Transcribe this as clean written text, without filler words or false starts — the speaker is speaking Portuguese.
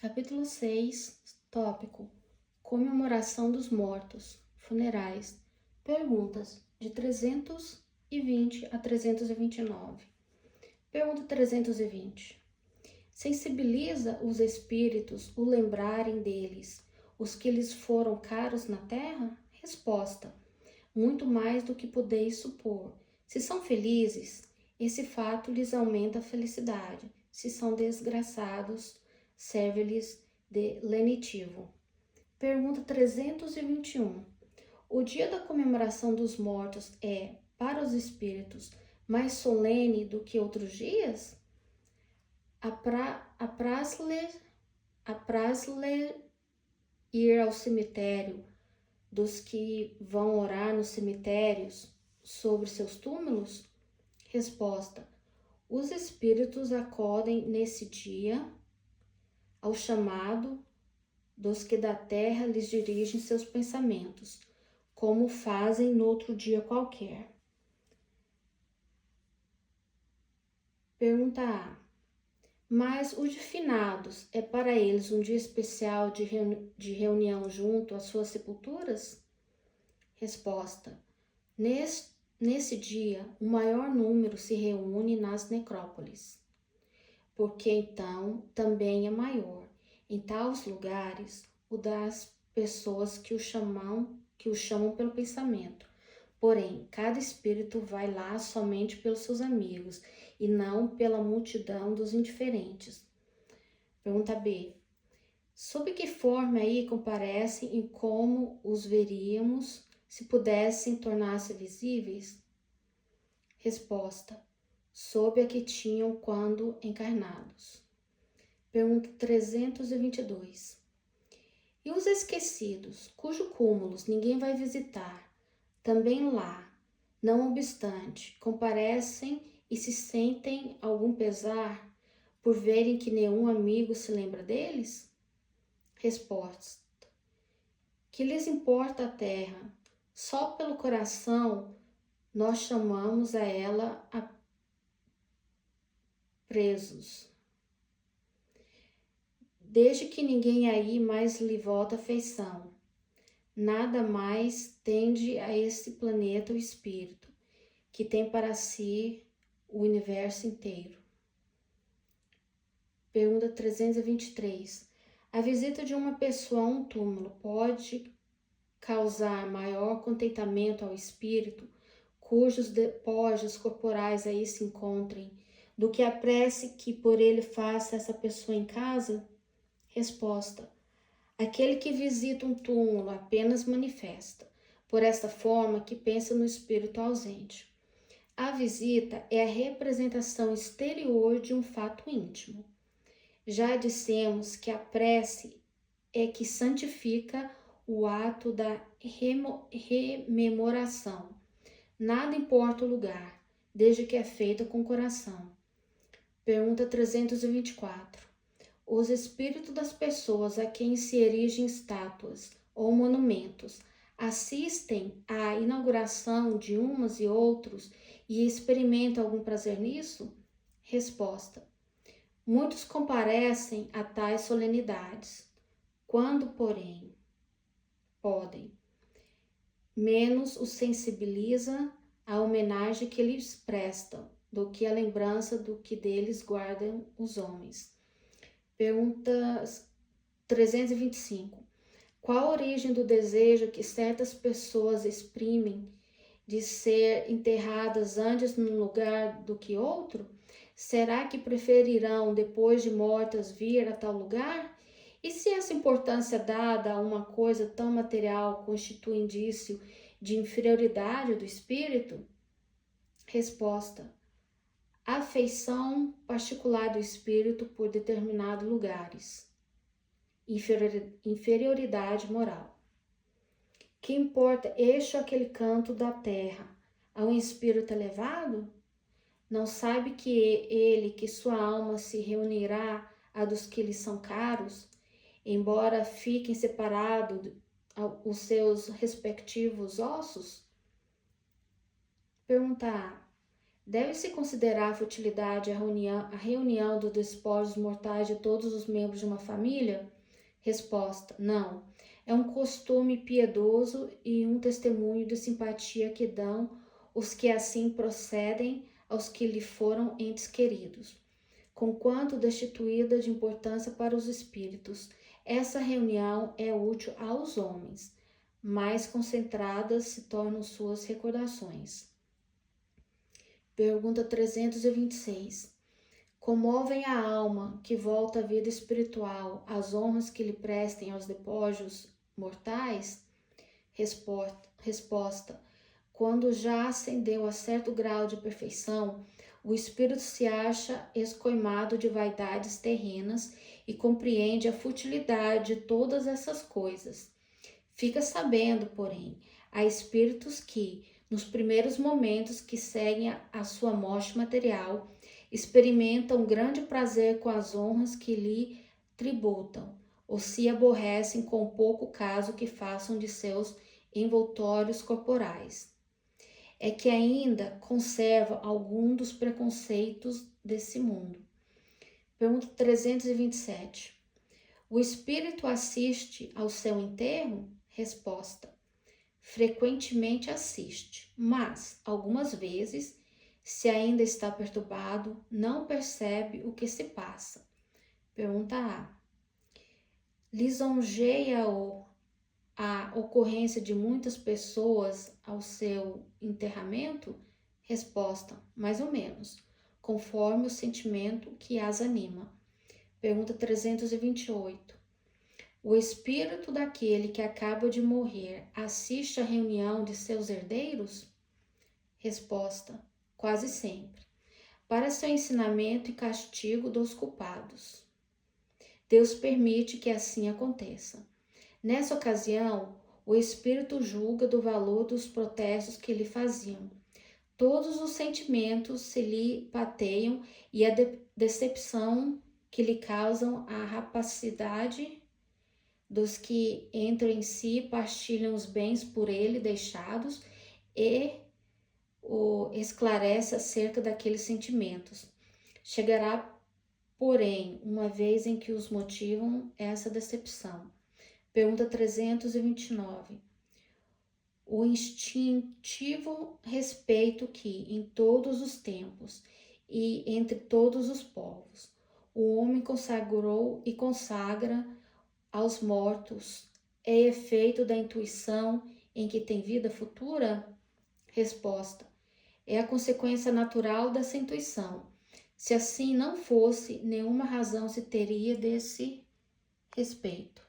Capítulo 6, tópico: Comemoração dos mortos, funerais. Perguntas de 320 a 329. Pergunta 320. Sensibiliza os espíritos o lembrarem deles, os que lhes foram caros na terra? Resposta: muito mais do que podeis supor. Se são felizes, esse fato lhes aumenta a felicidade. Se são desgraçados, serve-lhes de lenitivo. Pergunta 321. O dia da comemoração dos mortos é, para os espíritos, mais solene do que outros dias? Apraz-lhe ir ao cemitério dos que vão orar nos cemitérios sobre seus túmulos? Resposta: os espíritos acodem nesse dia ao chamado dos que da terra lhes dirigem seus pensamentos, como fazem noutro dia qualquer. Pergunta A. Mas o de finados é para eles um dia especial de reunião junto às suas sepulturas? Resposta: nesse dia, o maior número se reúne nas necrópolis, porque então também é maior, em tais lugares, o das pessoas que o chamam pelo pensamento. Porém, cada espírito vai lá somente pelos seus amigos e não pela multidão dos indiferentes. Pergunta B. Sob que forma aí comparecem e como os veríamos se pudessem tornar-se visíveis? Resposta: sob a que tinham quando encarnados. Pergunta 322. E os esquecidos, cujo cúmulos ninguém vai visitar, também lá, não obstante, comparecem e se sentem algum pesar por verem que nenhum amigo se lembra deles? Resposta: que lhes importa a terra? Só pelo coração nós chamamos a ela presos. Desde que ninguém aí mais lhe volta afeição, nada mais tende a esse planeta o espírito, que tem para si o universo inteiro. Pergunta 323. A visita de uma pessoa a um túmulo pode causar maior contentamento ao espírito, cujos despojos corporais aí se encontrem, do que a prece que por ele faça essa pessoa em casa? Resposta: aquele que visita um túmulo apenas manifesta, por esta forma que pensa no espírito ausente. A visita é a representação exterior de um fato íntimo. Já dissemos que a prece é que santifica o ato da rememoração. Nada importa o lugar, desde que é feita com o coração. Pergunta 324. Os espíritos das pessoas a quem se erigem estátuas ou monumentos assistem à inauguração de umas e outros e experimentam algum prazer nisso? Resposta: muitos comparecem a tais solenidades, quando, porém, podem, menos os sensibiliza a homenagem que lhes prestam do que a lembrança do que deles guardam os homens. Pergunta 325. Qual a origem do desejo que certas pessoas exprimem de ser enterradas antes num lugar do que outro? Será que preferirão, depois de mortas, vir a tal lugar? E se essa importância dada a uma coisa tão material constitui indício de inferioridade do espírito? Resposta: afeição particular do espírito por determinados lugares. Inferioridade moral. Que importa este ou aquele canto da terra a um espírito elevado? Não sabe que sua alma se reunirá a dos que lhe são caros, embora fiquem separados os seus respectivos ossos? Pergunta A. Deve-se considerar a futilidade a reunião dos despojos mortais de todos os membros de uma família? Resposta: não. É um costume piedoso e um testemunho de simpatia que dão os que assim procedem aos que lhe foram entes queridos. Conquanto destituída de importância para os espíritos, essa reunião é útil aos homens. Mais concentradas se tornam suas recordações. Pergunta 326. Comovem a alma que volta à vida espiritual as honras que lhe prestem aos despojos mortais? Resposta: quando já ascendeu a certo grau de perfeição, o espírito se acha escoimado de vaidades terrenas e compreende a futilidade de todas essas coisas. Fica sabendo, porém, há espíritos que, nos primeiros momentos que seguem a sua morte material, experimentam grande prazer com as honras que lhe tributam, ou se aborrecem com o pouco caso que façam de seus envoltórios corporais. É que ainda conserva algum dos preconceitos desse mundo. Pergunta 327. O espírito assiste ao seu enterro? Resposta: frequentemente assiste, mas, algumas vezes, se ainda está perturbado, não percebe o que se passa. Pergunta A. Lisonjeia-o a ocorrência de muitas pessoas ao seu enterramento? Resposta: mais ou menos, conforme o sentimento que as anima. Pergunta 328. O espírito daquele que acaba de morrer assiste à reunião de seus herdeiros? Resposta: quase sempre, para seu ensinamento e castigo dos culpados. Deus permite que assim aconteça. Nessa ocasião, o espírito julga do valor dos protestos que lhe faziam. Todos os sentimentos se lhe pateiam e a decepção que lhe causam a rapacidade dos que entram em si partilham os bens por ele deixados e o esclarece acerca daqueles sentimentos. Chegará, porém, uma vez em que os motivam essa decepção. Pergunta 329. O instintivo respeito que, em todos os tempos e entre todos os povos, o homem consagrou e consagra aos mortos é efeito da intuição em que tem vida futura? Resposta: é a consequência natural dessa intuição. Se assim não fosse, nenhuma razão se teria desse respeito.